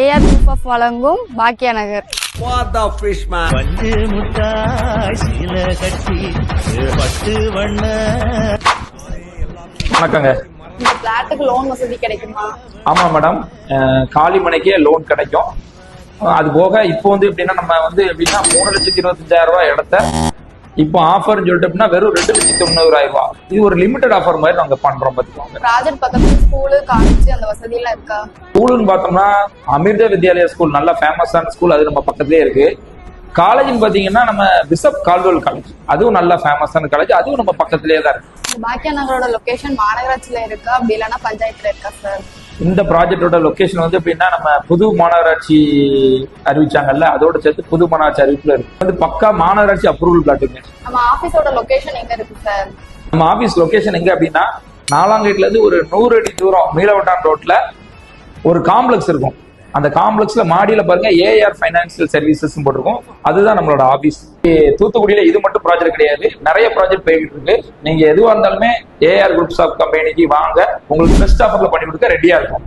AR group of வழங்கும் பாக்கியா நகர். வணக்கங்க. இந்த பிளாட்டுக்கு லோன் வசதி கிடைக்குமா? ஆமா மேடம், காலிமனைக்கே லோன் கிடைக்கும். அது போக இப்போ எப்படின்னா நம்ம எப்படின்னா 3,25,000 இடத்த இப்போ ஆஃபர்னு சொல்லிட்டு அப்படின்னா வெறும் 2,90,000. இது ஒரு லிமிடெட் ஆஃபர் மாதிரி நாங்க பண்றோம். பாத்துக்கோங்க. ப்ராஜெக்ட் பக்கத்துல ஸ்கூலு, காலேஜ் அந்த வசதி எல்லாம் இருக்கா? ஸ்கூல்னு பார்த்தோம்னா அமிர்த வித்யாலயா ஸ்கூல் நல்ல ஃபேமஸான ஸ்கூல், அது நம்ம பக்கத்துலயே இருக்கு. காலேஜ்னு பாத்தீங்கன்னா நம்ம பிஷப் கால்வெல் காலேஜ், அதுவும் நல்ல ஃபேமஸான காலேஜ், அதுவும் நம்ம பக்கத்துலயே தான் இருக்கு. பாக்கியா நகரோட லொகேஷன் மாநகராட்சியில இருக்கா, அப்படி இல்லைன்னா பஞ்சாயத்துல இருக்கா சார்? இந்த ப்ராஜெக்டோட லொகேஷன் எப்படின்னா நம்ம புது மாநகராட்சி அறிவிச்சாங்கல்ல, அதோட சேர்த்து புது மாநகராட்சி அறிவிப்புல இருக்கு. பக்கா மாநகராட்சி அப்ரூவல் பிளாட்டுங்க. நம்ம ஆபீஸோட லொகேஷன் எங்க இருக்கு சார்? நம்ம ஆபீஸ் லொகேஷன் எங்க அப்படின்னா நாலாங்கேட்ல இருந்து ஒரு 100 அடி தூரம் மீளவட்டான் ரோட்ல ஒரு காம்ப்ளெக்ஸ் இருக்கும். அந்த காம்ப்ளெக்ஸ்ல மாடியில பாருங்க ஏஆர் பைனான்சியல் சர்வீசஸ் போட்டிருக்கும். அதுதான் நம்மளோட ஆபீஸ். தூத்துக்குடியில இது மட்டும் ப்ராஜெக்ட் கிடையாது, நிறைய ப்ராஜெக்ட் போய்கிட்டு இருக்கு. நீங்க எதுவா இருந்தாலுமே ஏஆர் குரூப்ஸ் ஆஃப் கம்பெனிக்கு வாங்க, உங்களுக்கு பெஸ்ட் ஆஃபர்ல பண்ணி கொடுக்க ரெடியா இருக்கும்.